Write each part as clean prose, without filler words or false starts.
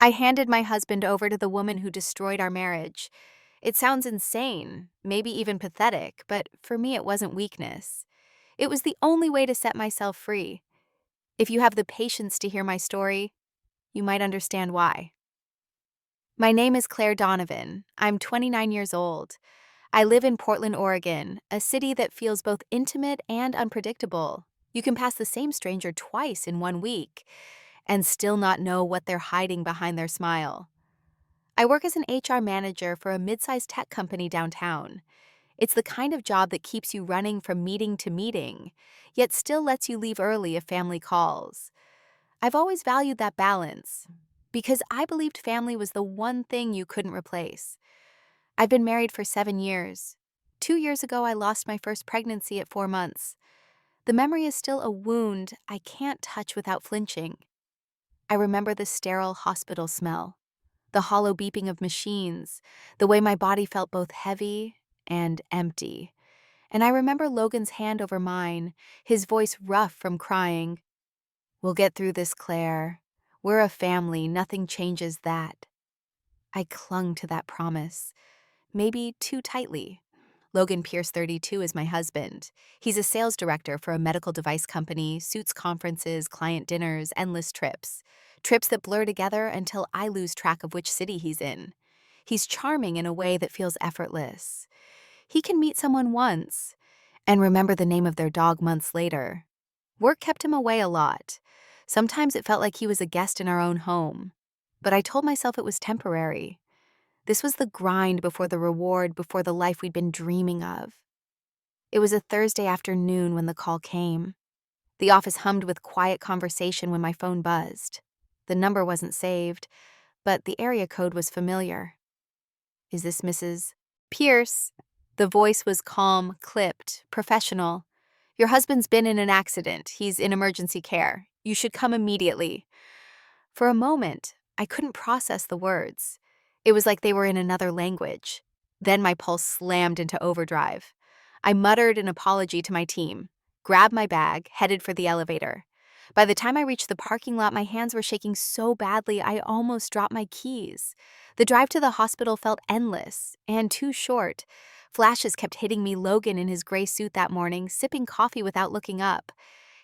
I handed my husband over to the woman who destroyed our marriage. It sounds insane, maybe even pathetic, but for me it wasn't weakness. It was the only way to set myself free. If you have the patience to hear my story, you might understand why. My name is Claire Donovan. I'm 29 years old. I live in Portland, Oregon, a city that feels both intimate and unpredictable. You can pass the same stranger twice in 1 week and still not know what they're hiding behind their smile. I work as an HR manager for a mid-sized tech company downtown. It's the kind of job that keeps you running from meeting to meeting, yet still lets you leave early if family calls. I've always valued that balance because I believed family was the one thing you couldn't replace. I've been married for 7 years. 2 years ago, I lost my first pregnancy at 4 months. The memory is still a wound I can't touch without flinching. I remember the sterile hospital smell, the hollow beeping of machines, the way my body felt both heavy and empty. And I remember Logan's hand over mine, his voice rough from crying. "We'll get through this, Claire. We're a family, nothing changes that." I clung to that promise, maybe too tightly. Logan Pierce, 32, is my husband. He's a sales director for a medical device company, suits conferences, client dinners, endless trips. Trips that blur together until I lose track of which city he's in. He's charming in a way that feels effortless. He can meet someone once and remember the name of their dog months later. Work kept him away a lot. Sometimes it felt like he was a guest in our own home. But I told myself it was temporary. This was the grind before the reward, before the life we'd been dreaming of. It was a Thursday afternoon when the call came. The office hummed with quiet conversation when my phone buzzed. The number wasn't saved, but the area code was familiar. "Is this Mrs. Pierce?" The voice was calm, clipped, professional. "Your husband's been in an accident. He's in emergency care. You should come immediately." For a moment, I couldn't process the words. It was like they were in another language. Then my pulse slammed into overdrive. I muttered an apology to my team, grabbed my bag, headed for the elevator. By the time I reached the parking lot, my hands were shaking so badly I almost dropped my keys. The drive to the hospital felt endless and too short. Flashes kept hitting me. Logan in his gray suit that morning, sipping coffee without looking up.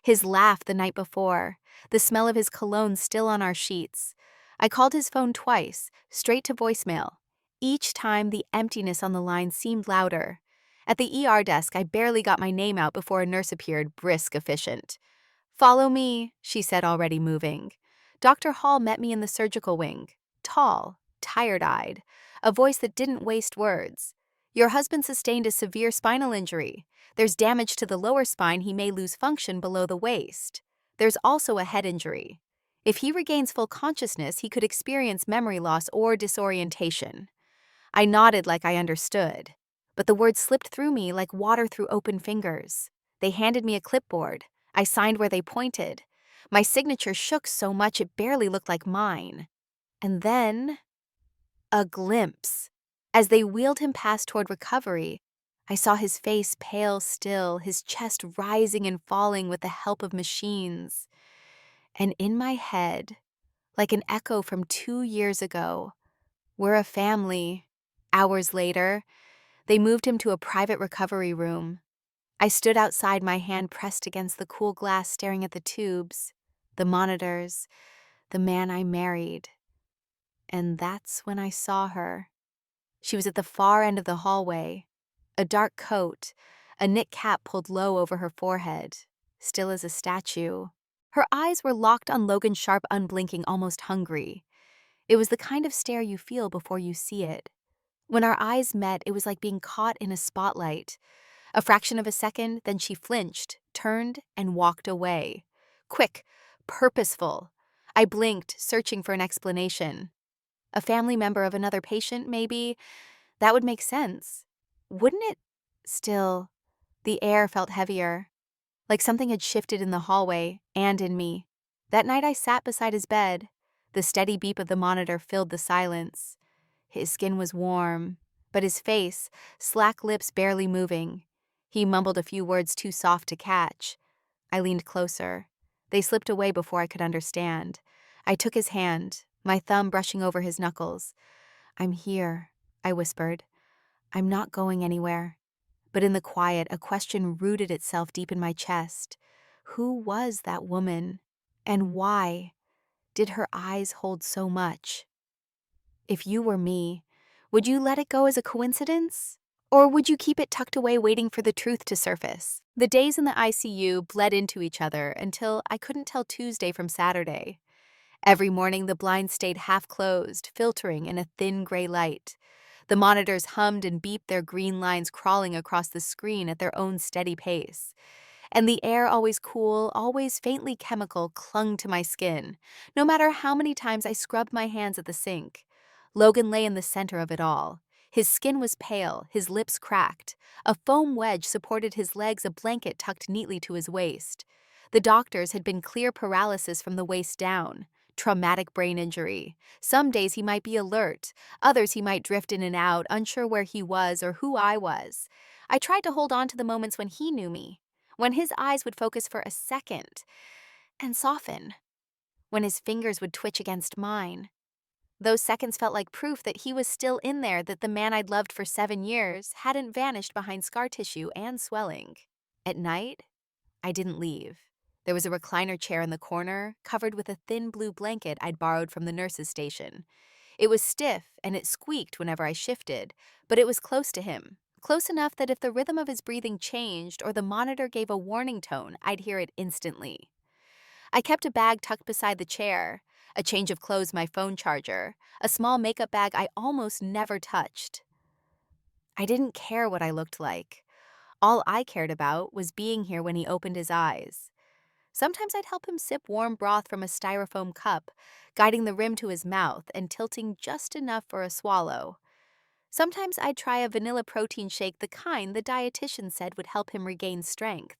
His laugh the night before, the smell of his cologne still on our sheets. I called his phone twice, straight to voicemail. Each time, the emptiness on the line seemed louder. At the ER desk, I barely got my name out before a nurse appeared, brisk, efficient. "Follow me," she said, already moving. Dr. Hall met me in the surgical wing, tall, tired-eyed, a voice that didn't waste words. "Your husband sustained a severe spinal injury. There's damage to the lower spine. He may lose function below the waist. There's also a head injury. If he regains full consciousness, he could experience memory loss or disorientation." I nodded like I understood, but the words slipped through me like water through open fingers. They handed me a clipboard. I signed where they pointed. My signature shook so much it barely looked like mine. And then, a glimpse. As they wheeled him past toward recovery, I saw his face pale still, his chest rising and falling with the help of machines. And in my head, like an echo from 2 years ago, "We're a family." Hours later, they moved him to a private recovery room. I stood outside, my hand pressed against the cool glass, staring at the tubes, the monitors, the man I married. And that's when I saw her. She was at the far end of the hallway, a dark coat, a knit cap pulled low over her forehead, still as a statue. Her eyes were locked on Logan, sharp, unblinking, almost hungry. It was the kind of stare you feel before you see it. When our eyes met, it was like being caught in a spotlight. A fraction of a second, then she flinched, turned, and walked away. Quick, purposeful. I blinked, searching for an explanation. A family member of another patient, maybe? That would make sense. Wouldn't it? Still, the air felt heavier, like something had shifted in the hallway and in me. That night I sat beside his bed. The steady beep of the monitor filled the silence. His skin was warm, but his face, slack lips barely moving. He mumbled a few words too soft to catch. I leaned closer. They slipped away before I could understand. I took his hand, my thumb brushing over his knuckles. "I'm here," I whispered. "I'm not going anywhere." But in the quiet, a question rooted itself deep in my chest. Who was that woman? And why did her eyes hold so much? If you were me, would you let it go as a coincidence? Or would you keep it tucked away waiting for the truth to surface? The days in the ICU bled into each other until I couldn't tell Tuesday from Saturday. Every morning, the blinds stayed half closed, filtering in a thin gray light. The monitors hummed and beeped, their green lines crawling across the screen at their own steady pace. And the air, always cool, always faintly chemical, clung to my skin, no matter how many times I scrubbed my hands at the sink. Logan lay in the center of it all. His skin was pale, his lips cracked. A foam wedge supported his legs, a blanket tucked neatly to his waist. The doctors had been clear paralysis from the waist down. Traumatic brain injury. Some days he might be alert, others he might drift in and out, unsure where he was or who I was. I tried to hold on to the moments when he knew me, when his eyes would focus for a second and soften, when his fingers would twitch against mine. Those seconds felt like proof that he was still in there, that the man I'd loved for 7 years hadn't vanished behind scar tissue and swelling. At night, I didn't leave. There was a recliner chair in the corner, covered with a thin blue blanket I'd borrowed from the nurse's station. It was stiff and it squeaked whenever I shifted, but it was close to him. Close enough that if the rhythm of his breathing changed or the monitor gave a warning tone, I'd hear it instantly. I kept a bag tucked beside the chair, a change of clothes, my phone charger, a small makeup bag I almost never touched. I didn't care what I looked like. All I cared about was being here when he opened his eyes. Sometimes I'd help him sip warm broth from a styrofoam cup, guiding the rim to his mouth and tilting just enough for a swallow. Sometimes I'd try a vanilla protein shake, the kind the dietitian said would help him regain strength.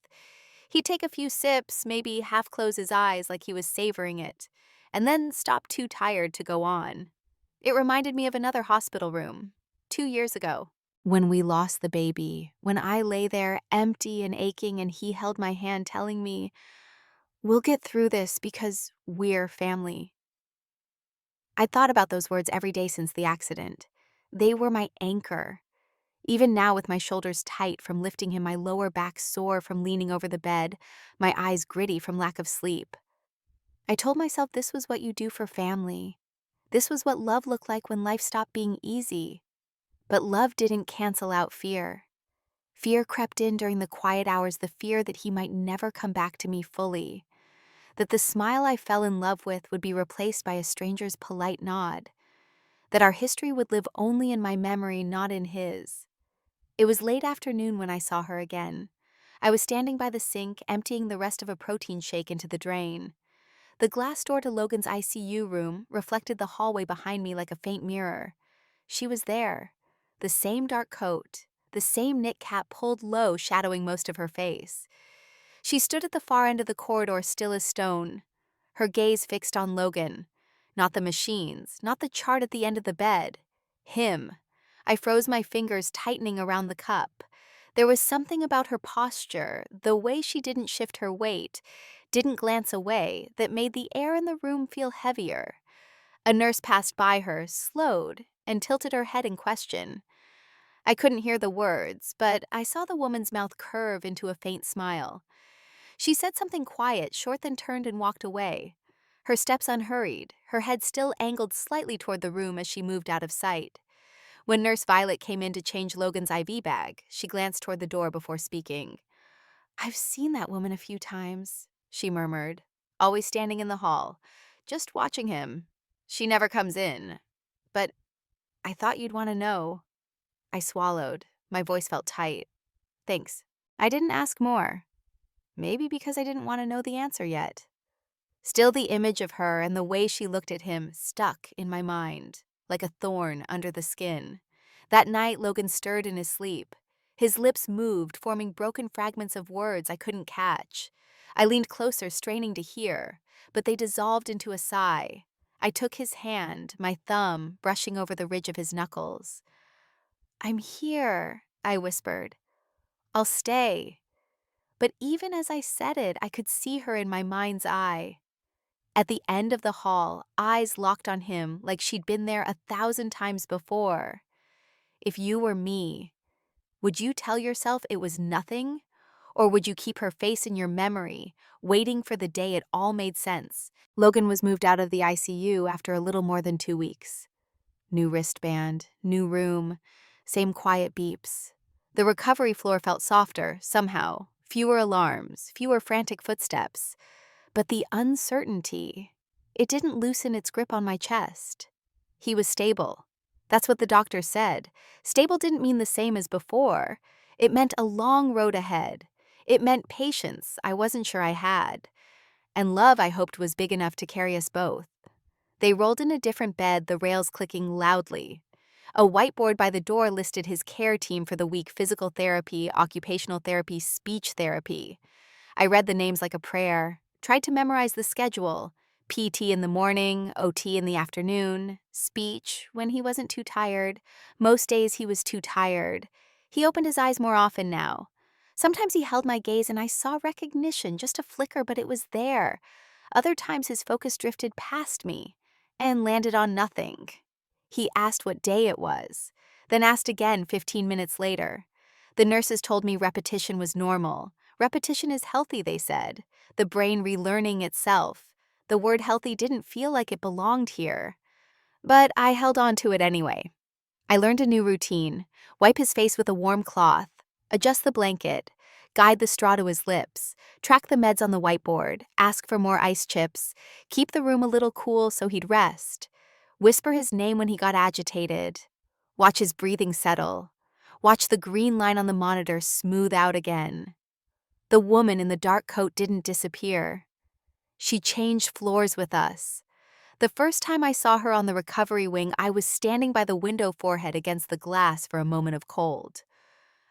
He'd take a few sips, maybe half close his eyes like he was savoring it, and then stop too tired to go on. It reminded me of another hospital room, 2 years ago. When we lost the baby, when I lay there empty and aching and he held my hand telling me, "We'll get through this because we're family." I'd thought about those words every day since the accident. They were my anchor. Even now, with my shoulders tight from lifting him, my lower back sore from leaning over the bed, my eyes gritty from lack of sleep. I told myself this was what you do for family. This was what love looked like when life stopped being easy. But love didn't cancel out fear. Fear crept in during the quiet hours, the fear that he might never come back to me fully, that the smile I fell in love with would be replaced by a stranger's polite nod, that our history would live only in my memory, not in his. It was late afternoon when I saw her again. I was standing by the sink, emptying the rest of a protein shake into the drain. The glass door to Logan's ICU room reflected the hallway behind me like a faint mirror. She was there, the same dark coat, the same knit cap pulled low, shadowing most of her face. She stood at the far end of the corridor, still as stone, her gaze fixed on Logan. Not the machines, not the chart at the end of the bed. Him. I froze, my fingers tightening around the cup. There was something about her posture, the way she didn't shift her weight, didn't glance away, that made the air in the room feel heavier. A nurse passed by her, slowed, and tilted her head in question. I couldn't hear the words, but I saw the woman's mouth curve into a faint smile. She said something quiet, short, then turned and walked away. Her steps unhurried, her head still angled slightly toward the room as she moved out of sight. When Nurse Violet came in to change Logan's IV bag, she glanced toward the door before speaking. "I've seen that woman a few times," she murmured, "always standing in the hall, just watching him. She never comes in. But I thought you'd want to know." I swallowed. My voice felt tight. "Thanks." I didn't ask more. Maybe because I didn't want to know the answer yet. Still, the image of her and the way she looked at him stuck in my mind, like a thorn under the skin. That night, Logan stirred in his sleep. His lips moved, forming broken fragments of words I couldn't catch. I leaned closer, straining to hear, but they dissolved into a sigh. I took his hand, my thumb brushing over the ridge of his knuckles. "I'm here," I whispered. "I'll stay." But even as I said it, I could see her in my mind's eye. At the end of the hall, eyes locked on him like she'd been there 1,000 times before. If you were me, would you tell yourself it was nothing? Or would you keep her face in your memory, waiting for the day it all made sense? Logan was moved out of the ICU after a little more than 2 weeks. New wristband, new room, same quiet beeps. The recovery floor felt softer, somehow. Fewer alarms, fewer frantic footsteps. But the uncertainty, it didn't loosen its grip on my chest. He was stable. That's what the doctor said. Stable didn't mean the same as before. It meant a long road ahead. It meant patience I wasn't sure I had. And love I hoped was big enough to carry us both. They rolled in a different bed, the rails clicking loudly. A whiteboard by the door listed his care team for the week: physical therapy, occupational therapy, speech therapy. I read the names like a prayer, tried to memorize the schedule: PT in the morning, OT in the afternoon, speech when he wasn't too tired. Most days he was too tired. He opened his eyes more often now. Sometimes he held my gaze and I saw recognition, just a flicker, but it was there. Other times his focus drifted past me and landed on nothing. He asked what day it was, then asked again 15 minutes later. The nurses told me repetition was normal. Repetition is healthy, they said. The brain relearning itself. The word healthy didn't feel like it belonged here. But I held on to it anyway. I learned a new routine: wipe his face with a warm cloth, adjust the blanket, guide the straw to his lips, track the meds on the whiteboard, ask for more ice chips, keep the room a little cool so he'd rest, whisper his name when he got agitated, watch his breathing settle, watch the green line on the monitor smooth out again. The woman in the dark coat didn't disappear. She changed floors with us. The first time I saw her on the recovery wing, I was standing by the window forehead against the glass for a moment of cold.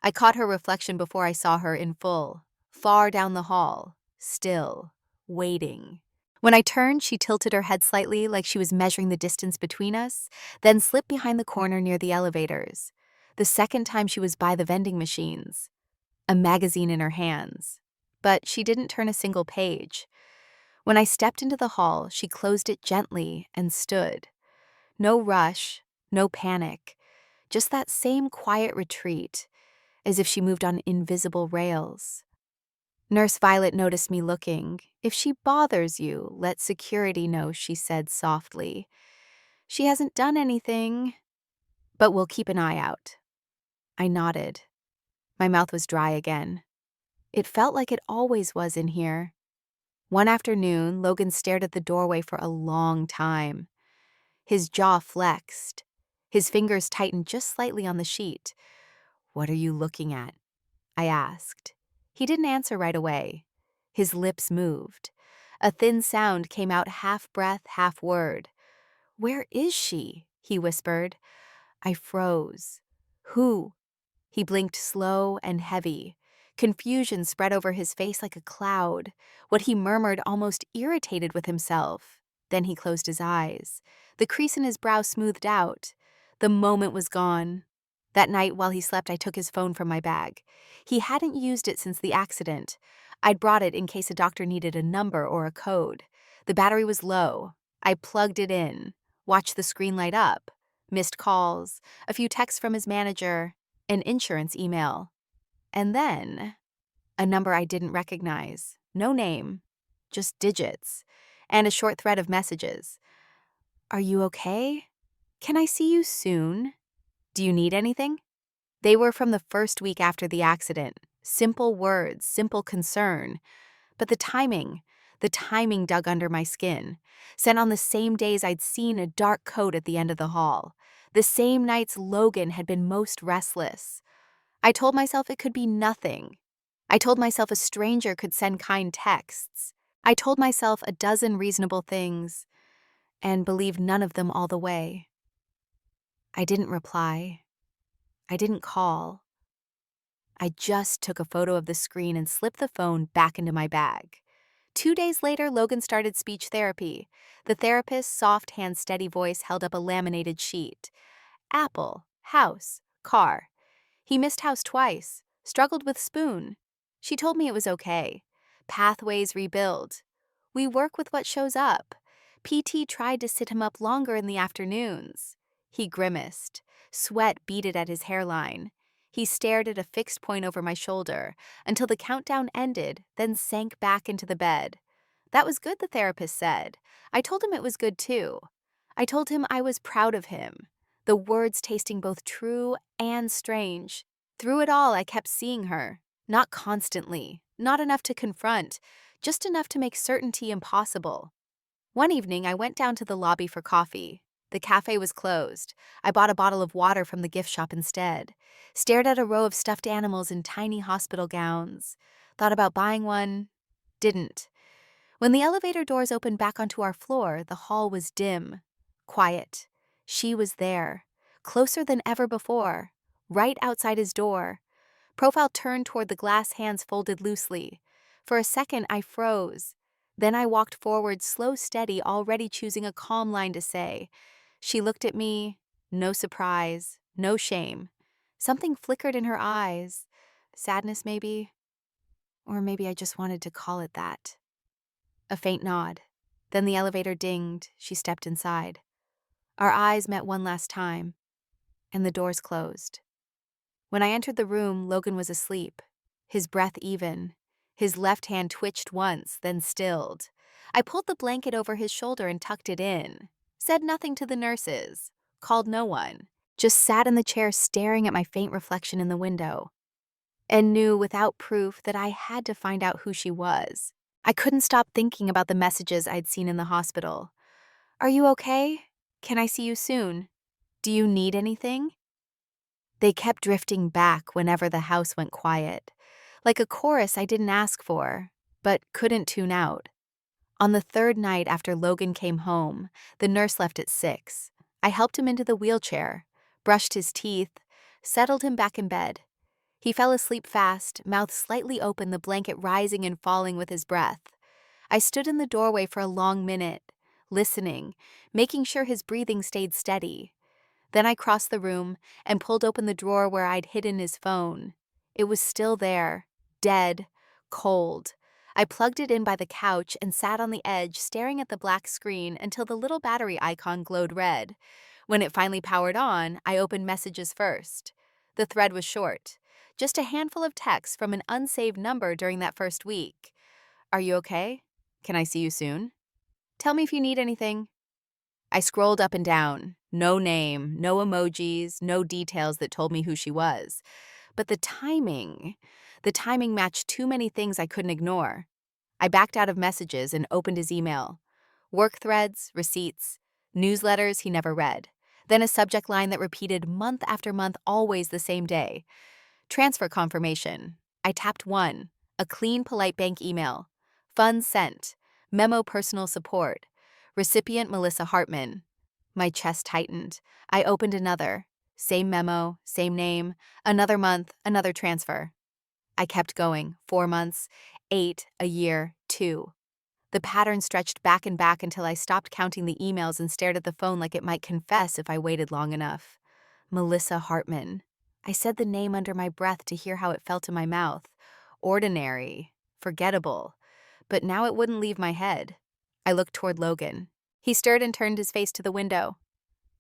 I caught her reflection before I saw her in full, far down the hall, still, waiting. When I turned, she tilted her head slightly like she was measuring the distance between us, then slipped behind the corner near the elevators. The second time she was by the vending machines, a magazine in her hands. But she didn't turn a single page. When I stepped into the hall, she closed it gently and stood. No rush, no panic, just that same quiet retreat, as if she moved on invisible rails. Nurse Violet noticed me looking. "If she bothers you, let security know," she said softly. "She hasn't done anything, but we'll keep an eye out." I nodded. My mouth was dry again. It felt like it always was in here. One afternoon, Logan stared at the doorway for a long time. His jaw flexed. His fingers tightened just slightly on the sheet. "What are you looking at?" I asked. He didn't answer right away. His lips moved. A thin sound came out, half breath, half word. "Where is she?" he whispered. I froze. "Who?" He blinked slow and heavy. Confusion spread over his face like a cloud. What he murmured almost irritated with himself. Then he closed his eyes. The crease in his brow smoothed out. The moment was gone. That night, while he slept, I took his phone from my bag. He hadn't used it since the accident. I'd brought it in case a doctor needed a number or a code. The battery was low. I plugged it in, watched the screen light up. Missed calls, a few texts from his manager, an insurance email. And then, a number I didn't recognize. No name, just digits, and a short thread of messages. "Are you okay? Can I see you soon? Do you need anything?" They were from the first week after the accident. Simple words, simple concern. But the timing dug under my skin. Sent on the same days I'd seen a dark coat at the end of the hall. The same nights Logan had been most restless. I told myself it could be nothing. I told myself a stranger could send kind texts. I told myself a dozen reasonable things, and believed none of them all the way. I didn't reply. I didn't call. I just took a photo of the screen and slipped the phone back into my bag. 2 days later, Logan started speech therapy. The therapist's soft hand, steady voice held up a laminated sheet. Apple, house, car. He missed house twice, struggled with spoon. She told me it was okay. Pathways rebuild. We work with what shows up. PT tried to sit him up longer in the afternoons. He grimaced. Sweat beaded at his hairline. He stared at a fixed point over my shoulder until the countdown ended, then sank back into the bed. That was good, the therapist said. I told him it was good too. I told him I was proud of him, the words tasting both true and strange. Through it all, I kept seeing her. Not constantly, not enough to confront, just enough to make certainty impossible. One evening, I went down to the lobby for coffee. The cafe was closed. I bought a bottle of water from the gift shop instead. Stared at a row of stuffed animals in tiny hospital gowns. Thought about buying one. Didn't. When the elevator doors opened back onto our floor, the hall was dim. Quiet. She was there. Closer than ever before. Right outside his door. Profile turned toward the glass hands folded loosely. For a second, I froze. Then I walked forward, slow, steady, already choosing a calm line to say. She looked at me. No surprise. No shame. Something flickered in her eyes. Sadness, maybe? Or maybe I just wanted to call it that. A faint nod. Then the elevator dinged. She stepped inside. Our eyes met one last time, and the doors closed. When I entered the room, Logan was asleep, his breath even. His left hand twitched once, then stilled. I pulled the blanket over his shoulder and tucked it in. Said nothing to the nurses. Called no one. Just sat in the chair staring at my faint reflection in the window. And knew without proof that I had to find out who she was. I couldn't stop thinking about the messages I'd seen in the hospital. Are you okay? Can I see you soon? Do you need anything? They kept drifting back whenever the house went quiet, like a chorus I didn't ask for, but couldn't tune out. On the third night after Logan came home, the nurse left at 6. I helped him into the wheelchair, brushed his teeth, settled him back in bed. He fell asleep fast, mouth slightly open, the blanket rising and falling with his breath. I stood in the doorway for a long minute, listening, making sure his breathing stayed steady. Then I crossed the room and pulled open the drawer where I'd hidden his phone. It was still there, dead, cold. I plugged it in by the couch and sat on the edge staring at the black screen until the little battery icon glowed red. When it finally powered on, I opened messages first. The thread was short, just a handful of texts from an unsaved number during that first week. Are you okay? Can I see you soon? Tell me if you need anything. I scrolled up and down. No name, no emojis, no details that told me who she was. But the timing matched too many things I couldn't ignore. I backed out of messages and opened his email. Work threads, receipts, newsletters he never read. Then a subject line that repeated month after month, always the same day. Transfer confirmation. I tapped one. A clean, polite bank email. Funds sent. Memo personal support. Recipient Melissa Hartman. My chest tightened. I opened another. Same memo, same name. Another month, another transfer. I kept going. 4 months, 8, a year, 2. The pattern stretched back and back until I stopped counting the emails and stared at the phone like it might confess if I waited long enough. Melissa Hartman. I said the name under my breath to hear how it felt in my mouth. Ordinary. Forgettable. But now it wouldn't leave my head. I looked toward Logan. He stirred and turned his face to the window.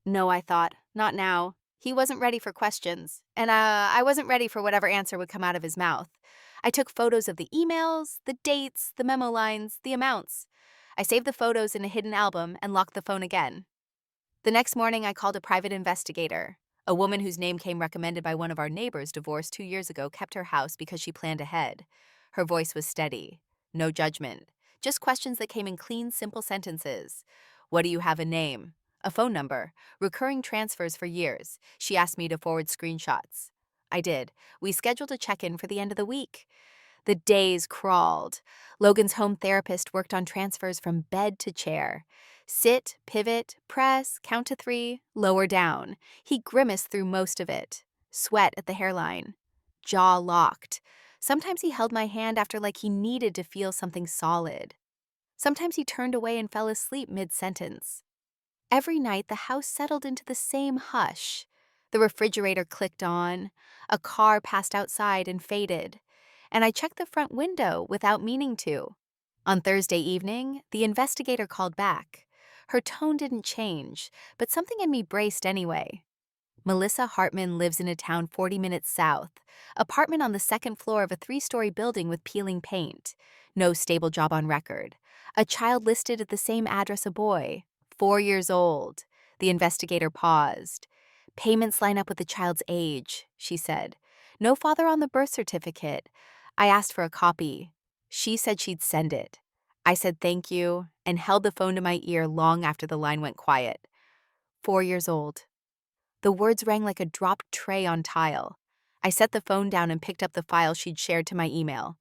No, I thought. Not now. He wasn't ready for questions. And I wasn't ready for whatever answer would come out of his mouth. I took photos of the emails, the dates, the memo lines, the amounts. I saved the photos in a hidden album and locked the phone again. The next morning, I called a private investigator. A woman whose name came recommended by one of our neighbors divorced 2 years ago kept her house because she planned ahead. Her voice was steady. No judgment. Just questions that came in clean, simple sentences. What do you have a name? A phone number. Recurring transfers for years. She asked me to forward screenshots. I did. We scheduled a check-in for the end of the week. The days crawled. Logan's home therapist worked on transfers from bed to chair. Sit, pivot, press, count to 3, lower down. He grimaced through most of it. Sweat at the hairline. Jaw locked. Sometimes he held my hand after like he needed to feel something solid. Sometimes he turned away and fell asleep mid-sentence. Every night, the house settled into the same hush. The refrigerator clicked on. A car passed outside and faded. And I checked the front window without meaning to. On Thursday evening, the investigator called back. Her tone didn't change, but something in me braced anyway. Melissa Hartman lives in a town 40 minutes south, apartment on the second floor of a 3-story building with peeling paint. No stable job on record. A child listed at the same address, a boy, 4 years old. The investigator paused. Payments line up with the child's age, she said. No father on the birth certificate. I asked for a copy. She said she'd send it. I said thank you and held the phone to my ear long after the line went quiet. 4 years old. The words rang like a dropped tray on tile. I set the phone down and picked up the file she'd shared to my email.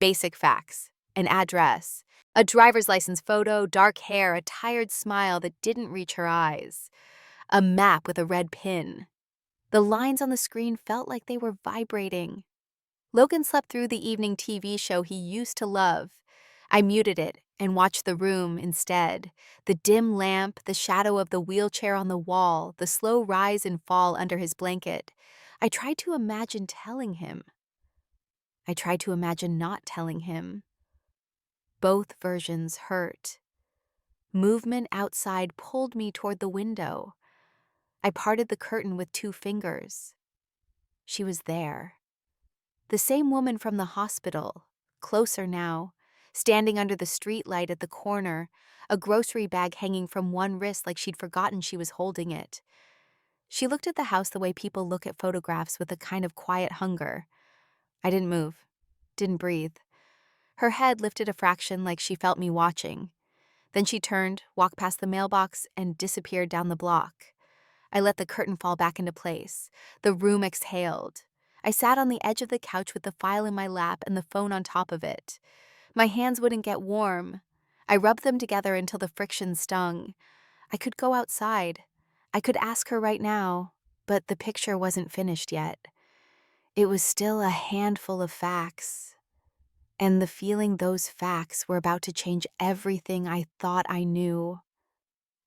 Basic facts. An address. A driver's license photo, dark hair, a tired smile that didn't reach her eyes. A map with a red pin. The lines on the screen felt like they were vibrating. Logan slept through the evening TV show he used to love. I muted it and watched The Room instead. The dim lamp, the shadow of the wheelchair on the wall, the slow rise and fall under his blanket. I tried to imagine telling him. I tried to imagine not telling him. Both versions hurt. Movement outside pulled me toward the window. I parted the curtain with 2 fingers. She was there. The same woman from the hospital, closer now, standing under the street light at the corner, a grocery bag hanging from one wrist like she'd forgotten she was holding it. She looked at the house the way people look at photographs, with a kind of quiet hunger. I didn't move, didn't breathe. Her head lifted a fraction like she felt me watching. Then she turned, walked past the mailbox, and disappeared down the block. I let the curtain fall back into place. The room exhaled. I sat on the edge of the couch with the file in my lap and the phone on top of it. My hands wouldn't get warm. I rubbed them together until the friction stung. I could go outside. I could ask her right now, but the picture wasn't finished yet. It was still a handful of facts, and the feeling those facts were about to change everything I thought I knew.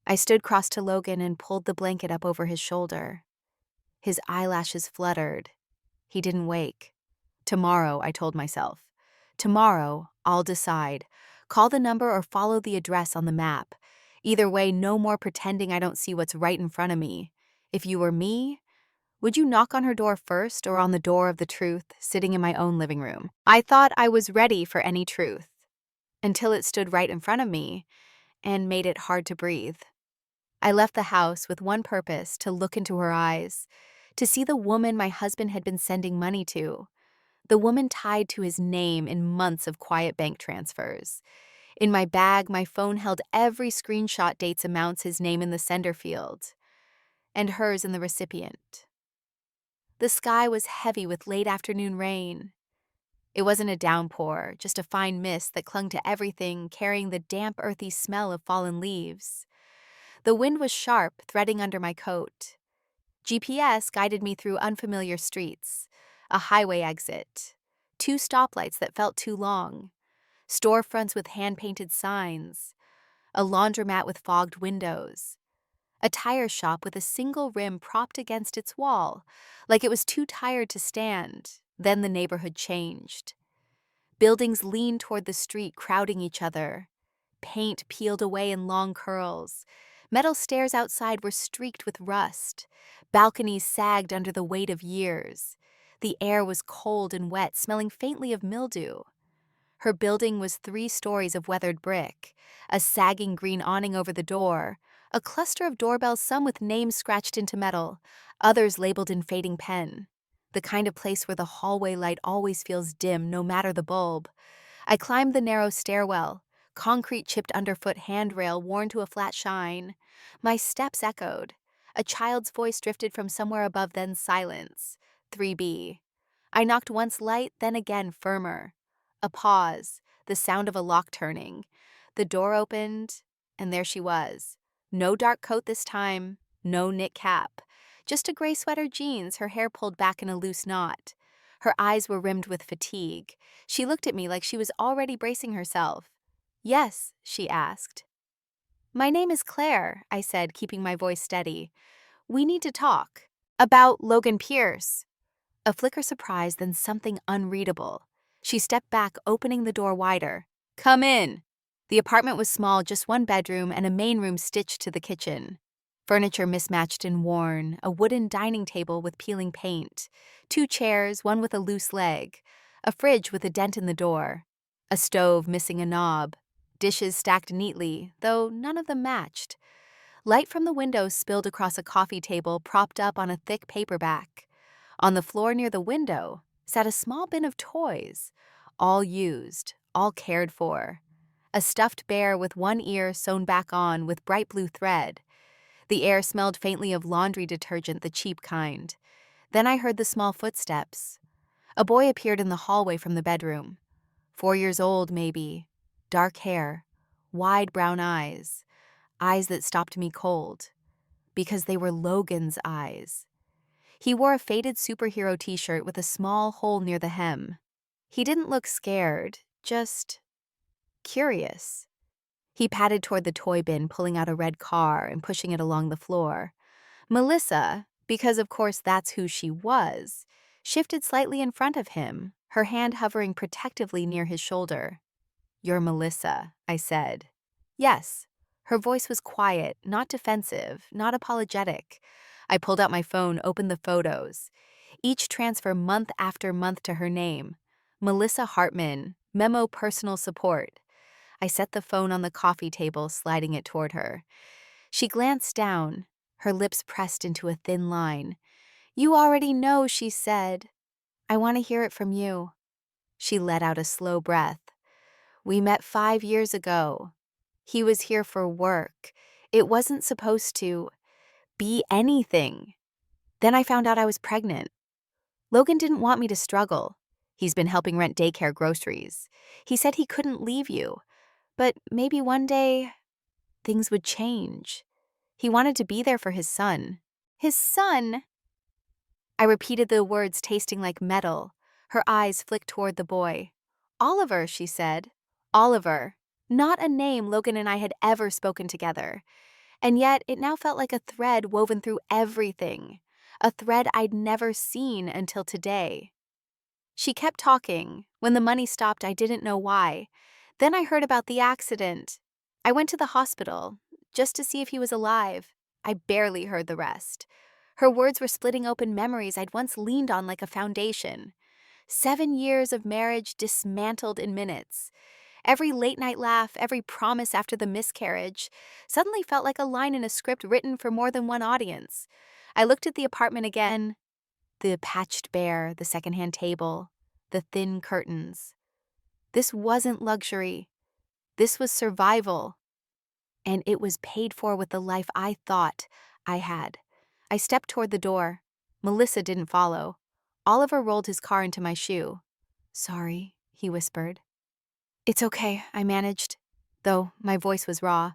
I stood cross to Logan and pulled the blanket up over his shoulder. His eyelashes fluttered. He didn't wake. Tomorrow, I told myself. Tomorrow, I'll decide. Call the number or follow the address on the map. Either way, no more pretending I don't see what's right in front of me. If you were me, would you knock on her door first or on the door of the truth, sitting in my own living room? I thought I was ready for any truth, until it stood right in front of me and made it hard to breathe. I left the house with one purpose: to look into her eyes, to see the woman my husband had been sending money to, the woman tied to his name in months of quiet bank transfers. In my bag, my phone held every screenshot, dates, amounts, his name in the sender field, and hers in the recipient. The sky was heavy with late afternoon rain. It wasn't a downpour, just a fine mist that clung to everything, carrying the damp, earthy smell of fallen leaves. The wind was sharp, threading under my coat. GPS guided me through unfamiliar streets, a highway exit, 2 stoplights that felt too long, storefronts with hand-painted signs, a laundromat with fogged windows, a tire shop with a single rim propped against its wall, like it was too tired to stand. Then the neighborhood changed. Buildings leaned toward the street, crowding each other. Paint peeled away in long curls. Metal stairs outside were streaked with rust. Balconies sagged under the weight of years. The air was cold and wet, smelling faintly of mildew. Her building was 3 stories of weathered brick, a sagging green awning over the door, a cluster of doorbells, some with names scratched into metal, others labeled in fading pen. The kind of place where the hallway light always feels dim, no matter the bulb. I climbed the narrow stairwell, concrete chipped underfoot, handrail worn to a flat shine. My steps echoed. A child's voice drifted from somewhere above, then silence. 3B. I knocked once light, then again firmer. A pause, the sound of a lock turning. The door opened, and there she was. No dark coat this time, no knit cap. Just a gray sweater, jeans, her hair pulled back in a loose knot. Her eyes were rimmed with fatigue. She looked at me like she was already bracing herself. "Yes," she asked. "My name is Claire," I said, keeping my voice steady. "We need to talk. About Logan Pierce." A flicker surprise, then something unreadable. She stepped back, opening the door wider. "Come in." The apartment was small, just one bedroom and a main room stitched to the kitchen. Furniture mismatched and worn, a wooden dining table with peeling paint, 2 chairs, one with a loose leg, a fridge with a dent in the door, a stove missing a knob, dishes stacked neatly, though none of them matched. Light from the window spilled across a coffee table propped up on a thick paperback. On the floor near the window sat a small bin of toys, all used, all cared for. A stuffed bear with one ear sewn back on with bright blue thread. The air smelled faintly of laundry detergent, the cheap kind. Then I heard the small footsteps. A boy appeared in the hallway from the bedroom. 4 years old, maybe. Dark hair, wide brown eyes that stopped me cold. Because they were Logan's eyes. He wore a faded superhero t-shirt with a small hole near the hem. He didn't look scared, just curious. He padded toward the toy bin, pulling out a red car and pushing it along the floor. Melissa, because of course that's who she was, shifted slightly in front of him, her hand hovering protectively near his shoulder. "You're Melissa," I said. "Yes." Her voice was quiet, not defensive, not apologetic. I pulled out my phone, opened the photos. Each transfer month after month to her name. Melissa Hartman, memo personal support. I set the phone on the coffee table, sliding it toward her. She glanced down, her lips pressed into a thin line. "You already know," she said. "I want to hear it from you." She let out a slow breath. "We met 5 years ago. He was here for work. It wasn't supposed to be anything. Then I found out I was pregnant. Logan didn't want me to struggle. He's been helping rent daycare groceries. He said he couldn't leave you. But maybe one day, things would change. He wanted to be there for his son." "His son?" I repeated the words, tasting like metal. Her eyes flicked toward the boy. "Oliver," she said. Oliver. Not a name Logan and I had ever spoken together. And yet, it now felt like a thread woven through everything. A thread I'd never seen until today. She kept talking. When the money stopped, I didn't know why. Then I heard about the accident. I went to the hospital, just to see if he was alive. I barely heard the rest. Her words were splitting open memories I'd once leaned on like a foundation. 7 years of marriage dismantled in minutes. Every late-night laugh, every promise after the miscarriage, suddenly felt like a line in a script written for more than one audience. I looked at the apartment again. The patched bear, the secondhand table, the thin curtains. This wasn't luxury. This was survival. And it was paid for with the life I thought I had. I stepped toward the door. Melissa didn't follow. Oliver rolled his car into my shoe. "Sorry," he whispered. "It's okay," I managed, though my voice was raw.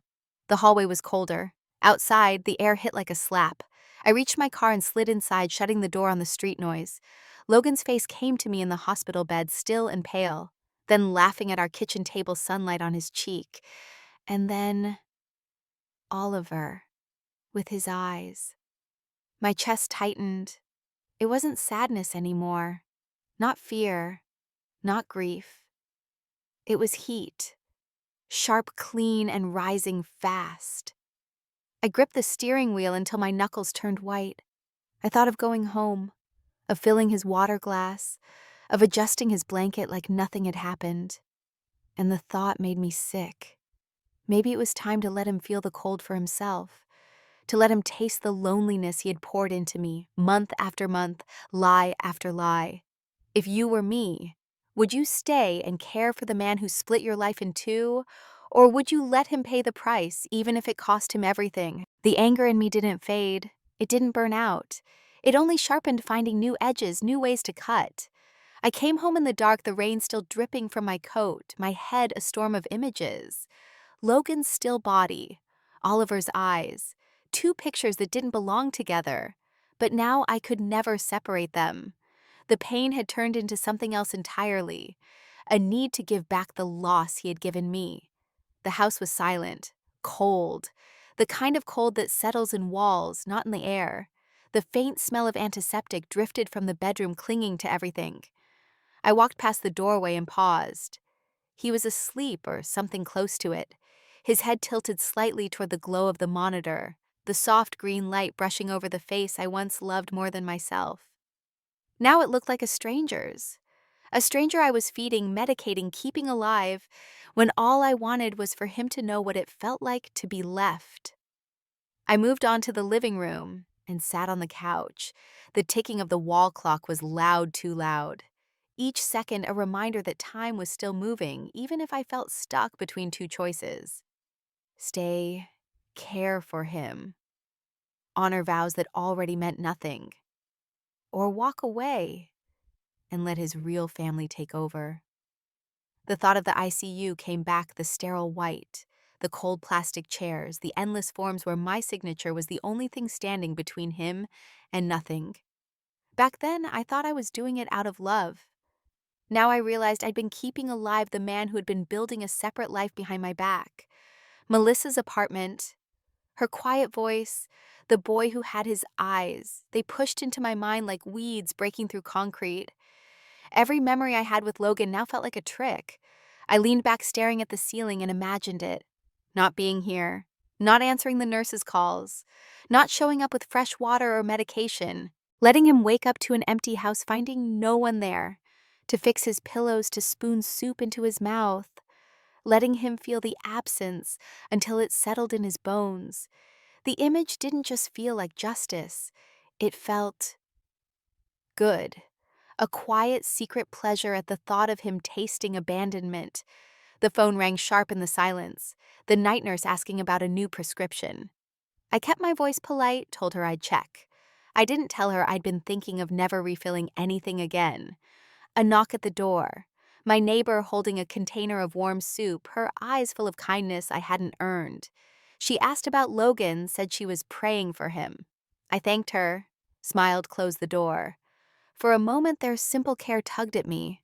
The hallway was colder. Outside, the air hit like a slap. I reached my car and slid inside, shutting the door on the street noise. Logan's face came to me in the hospital bed, still and pale, then laughing at our kitchen table sunlight on his cheek. And then Oliver, with his eyes. My chest tightened. It wasn't sadness anymore. Not fear. Not grief. It was heat. Sharp, clean, and rising fast. I gripped the steering wheel until my knuckles turned white. I thought of going home, of filling his water glass, of adjusting his blanket like nothing had happened. And the thought made me sick. Maybe it was time to let him feel the cold for himself, to let him taste the loneliness he had poured into me, month after month, lie after lie. If you were me, would you stay and care for the man who split your life in two, or would you let him pay the price, even if it cost him everything? The anger in me didn't fade. It didn't burn out. It only sharpened, finding new edges, new ways to cut. I came home in the dark, the rain still dripping from my coat, my head a storm of images. Logan's still body, Oliver's eyes, 2 pictures that didn't belong together. But now I could never separate them. The pain had turned into something else entirely, a need to give back the loss he had given me. The house was silent, cold, the kind of cold that settles in walls, not in the air. The faint smell of antiseptic drifted from the bedroom, clinging to everything. I walked past the doorway and paused. He was asleep or something close to it, his head tilted slightly toward the glow of the monitor, the soft green light brushing over the face I once loved more than myself. Now it looked like a stranger I was feeding, medicating, keeping alive, when all I wanted was for him to know what it felt like to be left. I moved on to the living room and sat on the couch. The ticking of the wall clock was loud, too loud. Each second a reminder that time was still moving, even if I felt stuck between two choices. Stay, care for him, honor vows that already meant nothing, or walk away and let his real family take over. The thought of the ICU came back, the sterile white, the cold plastic chairs, the endless forms where my signature was the only thing standing between him and nothing. Back then, I thought I was doing it out of love. Now I realized I'd been keeping alive the man who had been building a separate life behind my back. Melissa's apartment, her quiet voice, the boy who had his eyes, they pushed into my mind like weeds breaking through concrete. Every memory I had with Logan now felt like a trick. I leaned back staring at the ceiling and imagined it. Not being here, not answering the nurse's calls, not showing up with fresh water or medication, letting him wake up to an empty house, finding no one there, to fix his pillows, to spoon soup into his mouth, letting him feel the absence until it settled in his bones. The image didn't just feel like justice, it felt good. A quiet, secret pleasure at the thought of him tasting abandonment. The phone rang sharp in the silence, the night nurse asking about a new prescription. I kept my voice polite, told her I'd check. I didn't tell her I'd been thinking of never refilling anything again. A knock at the door. My neighbor holding a container of warm soup, her eyes full of kindness I hadn't earned. She asked about Logan, said she was praying for him. I thanked her, smiled, closed the door. For a moment, their simple care tugged at me.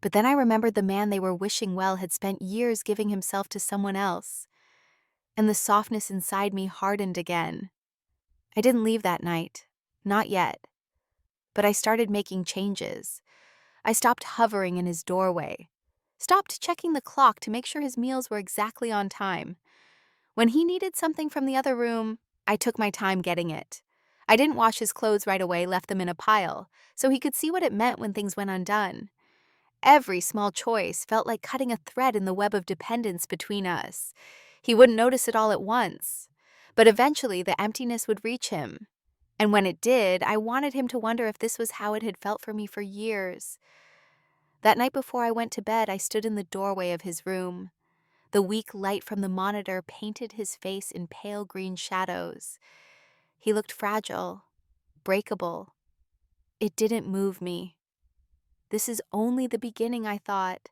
But then I remembered the man they were wishing well had spent years giving himself to someone else, and the softness inside me hardened again. I didn't leave that night, not yet, but I started making changes. I stopped hovering in his doorway, stopped checking the clock to make sure his meals were exactly on time. When he needed something from the other room, I took my time getting it. I didn't wash his clothes right away, left them in a pile, so he could see what it meant when things went undone. Every small choice felt like cutting a thread in the web of dependence between us. He wouldn't notice it all at once, but eventually the emptiness would reach him. And when it did, I wanted him to wonder if this was how it had felt for me for years. That night before I went to bed, I stood in the doorway of his room. The weak light from the monitor painted his face in pale green shadows. He looked fragile, breakable. It didn't move me. This is only the beginning, I thought.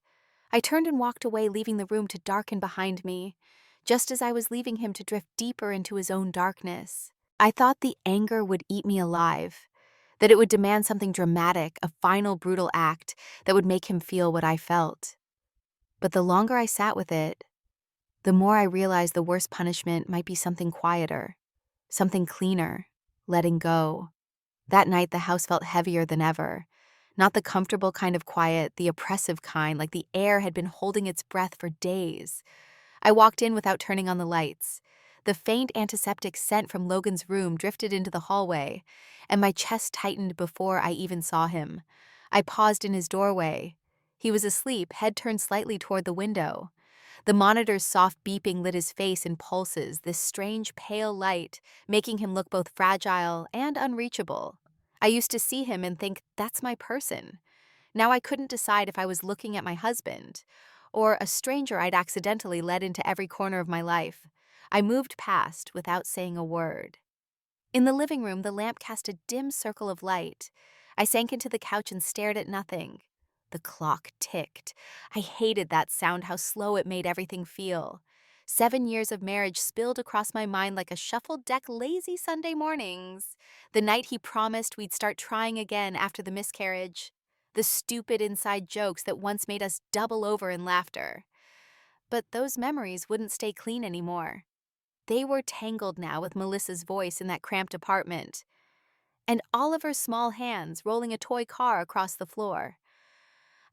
I turned and walked away, leaving the room to darken behind me, just as I was leaving him to drift deeper into his own darkness. I thought the anger would eat me alive, that it would demand something dramatic, a final brutal act that would make him feel what I felt. But the longer I sat with it, the more I realized the worst punishment might be something quieter, something cleaner, letting go. That night, the house felt heavier than ever. Not the comfortable kind of quiet, the oppressive kind, like the air had been holding its breath for days. I walked in without turning on the lights. The faint antiseptic scent from Logan's room drifted into the hallway, and my chest tightened before I even saw him. I paused in his doorway. He was asleep, head turned slightly toward the window. The monitor's soft beeping lit his face in pulses, this strange pale light, making him look both fragile and unreachable. I used to see him and think, that's my person. Now I couldn't decide if I was looking at my husband or a stranger I'd accidentally led into every corner of my life. I moved past without saying a word. In the living room, the lamp cast a dim circle of light. I sank into the couch and stared at nothing. The clock ticked. I hated that sound, how slow it made everything feel. 7 years of marriage spilled across my mind like a shuffled deck lazy Sunday mornings. The night he promised we'd start trying again after the miscarriage. The stupid inside jokes that once made us double over in laughter. But those memories wouldn't stay clean anymore. They were tangled now with Melissa's voice in that cramped apartment, and Oliver's small hands rolling a toy car across the floor.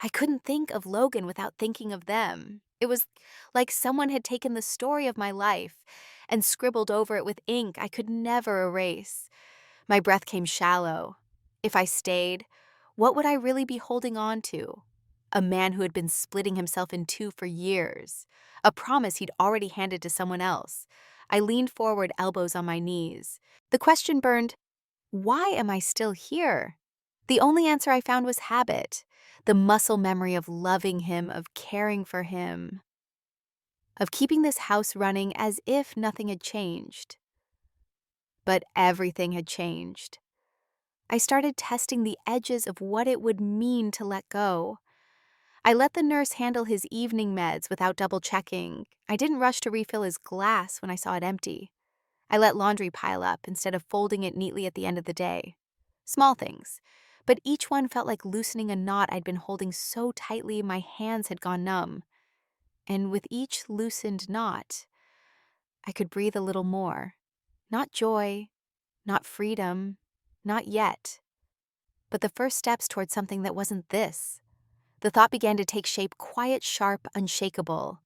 I couldn't think of Logan without thinking of them. It was like someone had taken the story of my life and scribbled over it with ink I could never erase. My breath came shallow. If I stayed, what would I really be holding on to? A man who had been splitting himself in two for years. A promise he'd already handed to someone else. I leaned forward, elbows on my knees. The question burned, why am I still here? The only answer I found was habit, the muscle memory of loving him, of caring for him, of keeping this house running as if nothing had changed. But everything had changed. I started testing the edges of what it would mean to let go. I let the nurse handle his evening meds without double checking. I didn't rush to refill his glass when I saw it empty. I let laundry pile up instead of folding it neatly at the end of the day. Small things, but each one felt like loosening a knot I'd been holding so tightly my hands had gone numb. And with each loosened knot, I could breathe a little more. Not joy, not freedom, not yet, but the first steps toward something that wasn't this. The thought began to take shape, quiet, sharp, unshakable.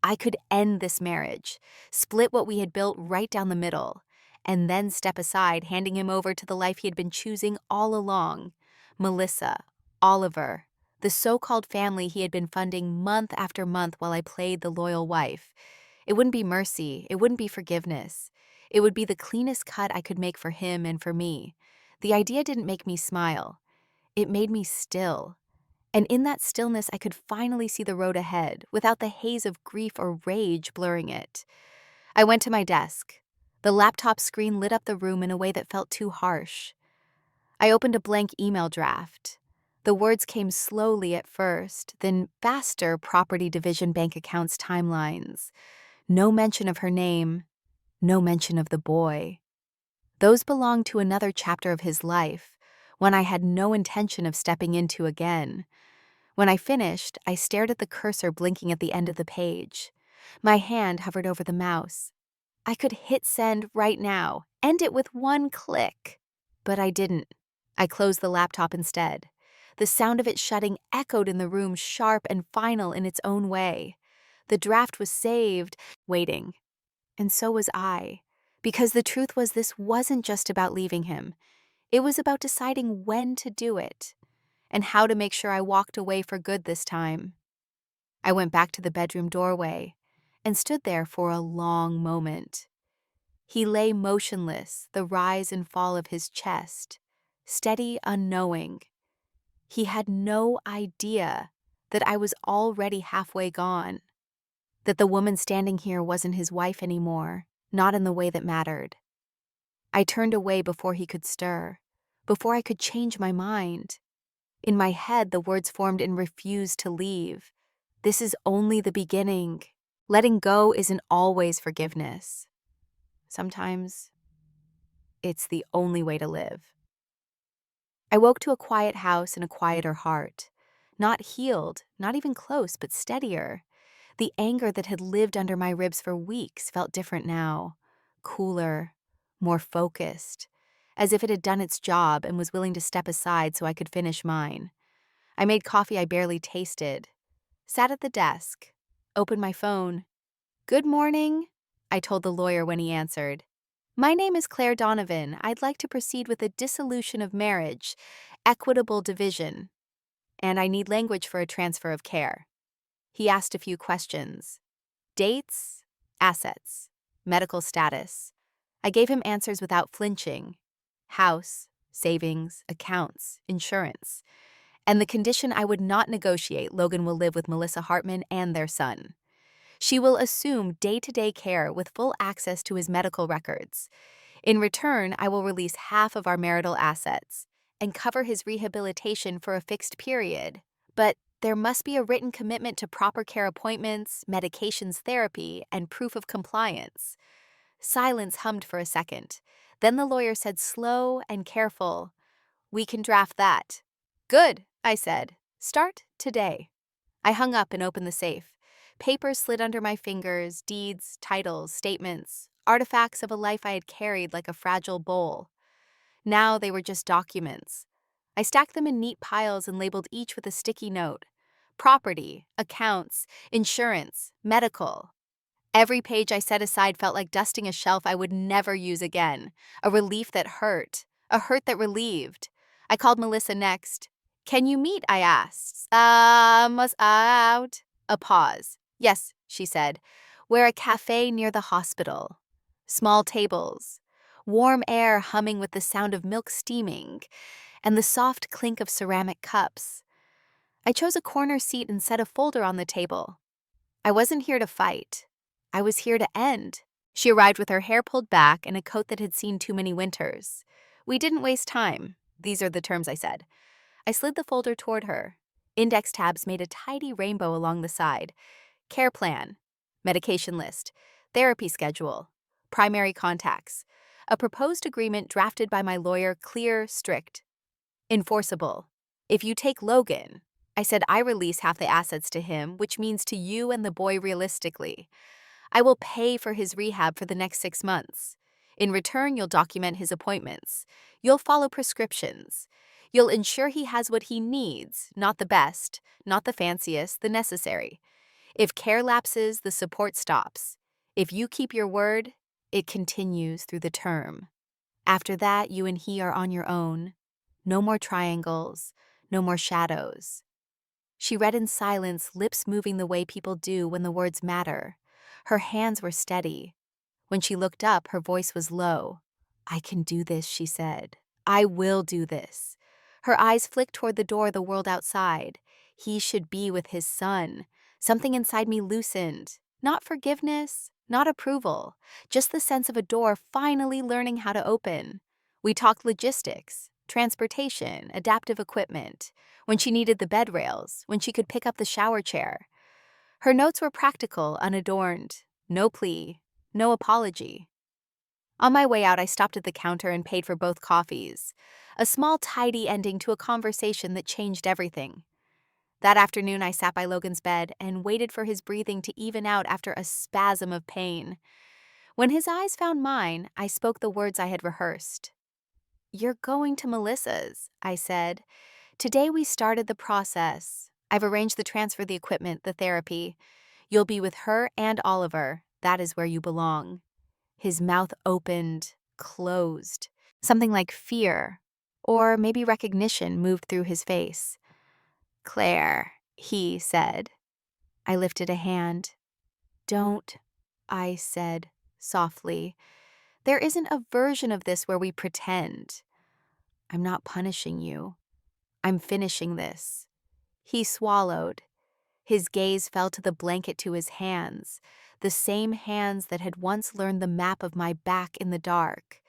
I could end this marriage, split what we had built right down the middle, and then step aside, handing him over to the life he had been choosing all along. Melissa, Oliver, the so-called family he had been funding month after month while I played the loyal wife. It wouldn't be mercy, it wouldn't be forgiveness. It would be the cleanest cut I could make for him and for me. The idea didn't make me smile. It made me still. And in that stillness, I could finally see the road ahead, without the haze of grief or rage blurring it. I went to my desk. The laptop screen lit up the room in a way that felt too harsh. I opened a blank email draft. The words came slowly at first, then faster: property division bank accounts timelines. No mention of her name, no mention of the boy. Those belonged to another chapter of his life, one I had no intention of stepping into again. When I finished, I stared at the cursor blinking at the end of the page. My hand hovered over the mouse. I could hit send right now, end it with one click. But I didn't. I closed the laptop instead. The sound of it shutting echoed in the room, sharp and final in its own way. The draft was saved, waiting. And so was I. Because the truth was, this wasn't just about leaving him. It was about deciding when to do it, and how to make sure I walked away for good this time. I went back to the bedroom doorway and stood there for a long moment. He lay motionless, the rise and fall of his chest, steady, unknowing. He had no idea that I was already halfway gone, that the woman standing here wasn't his wife anymore, not in the way that mattered. I turned away before he could stir, before I could change my mind. In my head, the words formed in refuse to leave. This is only the beginning. Letting go isn't always forgiveness. Sometimes it's the only way to live. I woke to a quiet house and a quieter heart. Not healed, not even close, but steadier. The anger that had lived under my ribs for weeks felt different now. Cooler, more focused, as if it had done its job and was willing to step aside so I could finish mine. I made coffee I barely tasted, sat at the desk, opened my phone. "Good morning," I told the lawyer when he answered. "My name is Claire Donovan. I'd like to proceed with a dissolution of marriage, equitable division, and I need language for a transfer of care." He asked a few questions. Dates, assets, medical status. I gave him answers without flinching. House, savings, accounts, insurance. And the condition I would not negotiate: Logan will live with Melissa Hartman and their son. She will assume day-to-day care with full access to his medical records. In return, I will release half of our marital assets and cover his rehabilitation for a fixed period. But there must be a written commitment to proper care appointments, medications, therapy, and proof of compliance. Silence hummed for a second. Then the lawyer said, slow and careful, "We can draft that." "Good," I said. "Start today." I hung up and opened the safe. Papers slid under my fingers: deeds, titles, statements, artifacts of a life I had carried like a fragile bowl. Now they were just documents. I stacked them in neat piles and labeled each with a sticky note. property, accounts, insurance, medical. Every page I set aside felt like dusting a shelf I would never use again, a relief that hurt, a hurt that relieved. I called Melissa next. "Can you meet?" I asked. Was out. A pause. "Yes," she said. "We're a cafe near the hospital. Small tables, warm air humming with the sound of milk steaming, and the soft clink of ceramic cups." I chose a corner seat and set a folder on the table. I wasn't here to fight. I was here to end. She arrived with her hair pulled back and a coat that had seen too many winters. "We didn't waste time." These are the terms I said. I slid the folder toward her. Index tabs made a tidy rainbow along the side. Care plan, medication list, therapy schedule, primary contacts, a proposed agreement drafted by my lawyer, clear, strict, enforceable. "If you take Logan," I said, "I release half the assets to him, which means to you and the boy realistically. I will pay for his rehab for the next 6 months. In return, you'll document his appointments. You'll follow prescriptions. You'll ensure he has what he needs, not the best, not the fanciest, the necessary. If care lapses, the support stops. If you keep your word, it continues through the term. After that, you and he are on your own. No more triangles, no more shadows." She read in silence, lips moving the way people do when the words matter. Her hands were steady. When she looked up, her voice was low. "I can do this," she said. "I will do this." Her eyes flicked toward the door, the world outside. He should be with his son. Something inside me loosened. Not forgiveness, not approval, just the sense of a door finally learning how to open. We talked logistics, transportation, adaptive equipment, when she needed the bed rails, when she could pick up the shower chair. Her notes were practical, unadorned. No plea, no apology. On my way out, I stopped at the counter and paid for both coffees. A small, tidy ending to a conversation that changed everything. That afternoon, I sat by Logan's bed and waited for his breathing to even out after a spasm of pain. When his eyes found mine, I spoke the words I had rehearsed. "You're going to Melissa's," I said. "Today we started the process. I've arranged the transfer of the equipment, the therapy. You'll be with her and Oliver. That is where you belong." His mouth opened, closed. Something like fear, or maybe recognition, moved through his face. "Claire," he said. I lifted a hand. "Don't," I said softly. "There isn't a version of this where we pretend. I'm not punishing you. I'm finishing this." He swallowed. His gaze fell to the blanket to his hands, the same hands that had once learned the map of my back in the dark.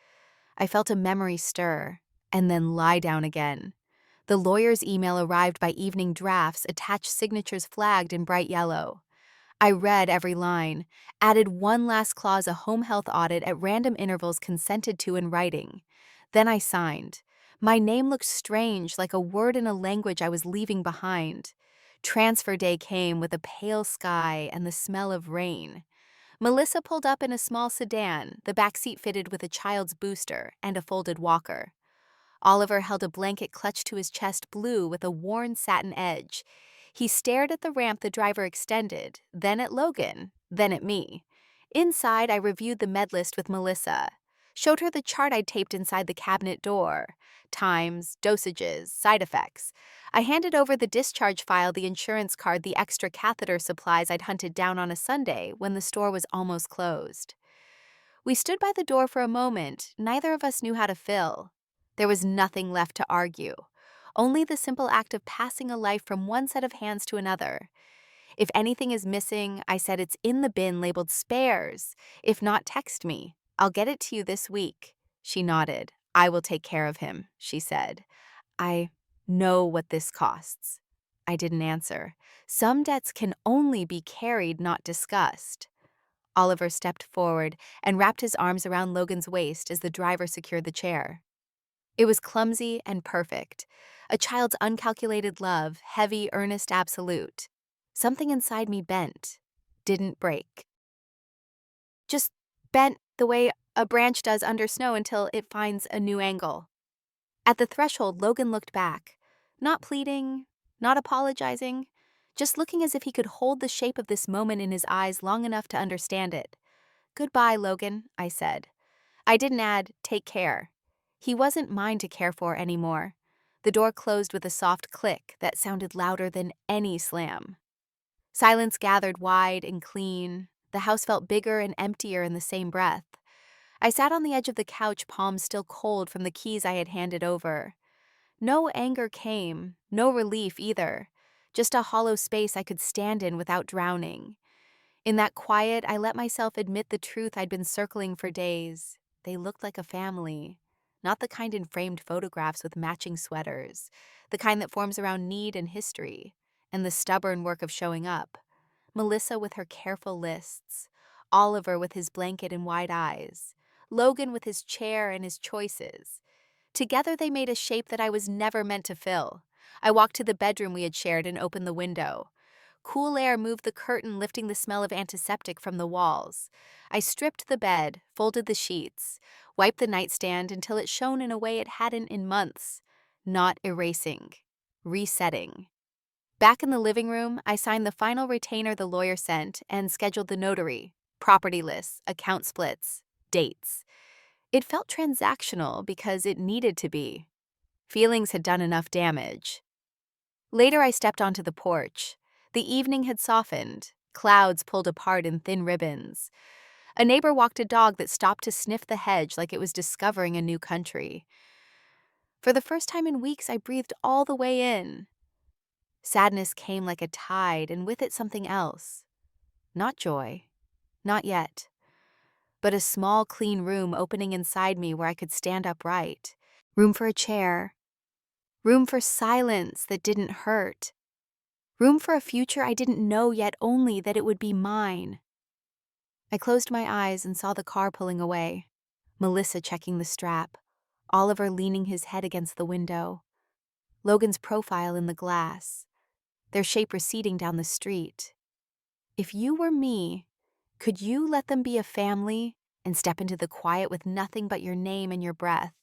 I felt a memory stir, and then lie down again. The lawyer's email arrived by evening drafts, attached signatures flagged in bright yellow. I read every line, added one last clause, a home health audit at random intervals consented to in writing. Then I signed. My name looked strange, like a word in a language I was leaving behind. Transfer day came with a pale sky and the smell of rain. Melissa pulled up in a small sedan, the back seat fitted with a child's booster and a folded walker. Oliver held a blanket clutched to his chest, blue with a worn satin edge. He stared at the ramp the driver extended, then at Logan, then at me. Inside, I reviewed the med list with Melissa. Showed her the chart I'd taped inside the cabinet door. Times, dosages, side effects. I handed over the discharge file, the insurance card, the extra catheter supplies I'd hunted down on a Sunday when the store was almost closed. We stood by the door for a moment. Neither of us knew how to fill. There was nothing left to argue. Only the simple act of passing a life from one set of hands to another. "If anything is missing," I said, "it's in the bin labeled spares. If not, text me. I'll get it to you this week." She nodded. "I will take care of him," she said. "I know what this costs." I didn't answer. Some debts can only be carried, not discussed. Oliver stepped forward and wrapped his arms around Logan's waist as the driver secured the chair. It was clumsy and perfect. A child's uncalculated love, heavy, earnest, absolute. Something inside me bent, didn't break. Just bent the way a branch does under snow until it finds a new angle. At the threshold, Logan looked back, not pleading, not apologizing, just looking as if he could hold the shape of this moment in his eyes long enough to understand it. "Goodbye, Logan," I said. I didn't add, "Take care." He wasn't mine to care for anymore. The door closed with a soft click that sounded louder than any slam. Silence gathered wide and clean. The house felt bigger and emptier in the same breath. I sat on the edge of the couch, palms still cold from the keys I had handed over. No anger came, no relief either. Just a hollow space I could stand in without drowning. In that quiet, I let myself admit the truth I'd been circling for days. They looked like a family. Not the kind in framed photographs with matching sweaters. The kind that forms around need and history. And the stubborn work of showing up. Melissa with her careful lists. Oliver with his blanket and wide eyes. Logan with his chair and his choices. Together they made a shape that I was never meant to fill. I walked to the bedroom we had shared and opened the window. Cool air moved the curtain, lifting the smell of antiseptic from the walls. I stripped the bed, folded the sheets, wiped the nightstand until it shone in a way it hadn't in months. Not erasing. Resetting. Back in the living room, I signed the final retainer the lawyer sent and scheduled the notary, property lists, account splits, dates. It felt transactional because it needed to be. Feelings had done enough damage. Later, I stepped onto the porch. The evening had softened, clouds pulled apart in thin ribbons. A neighbor walked a dog that stopped to sniff the hedge like it was discovering a new country. For the first time in weeks, I breathed all the way in. Sadness came like a tide, and with it something else. Not joy. Not yet. But a small, clean room opening inside me where I could stand upright. Room for a chair. Room for silence that didn't hurt. Room for a future I didn't know yet, only that it would be mine. I closed my eyes and saw the car pulling away. Melissa checking the strap. Oliver leaning his head against the window. Logan's profile in the glass. Their shape receding down the street. If you were me, could you let them be a family and step into the quiet with nothing but your name and your breath?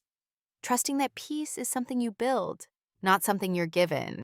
Trusting that peace is something you build, not something you're given.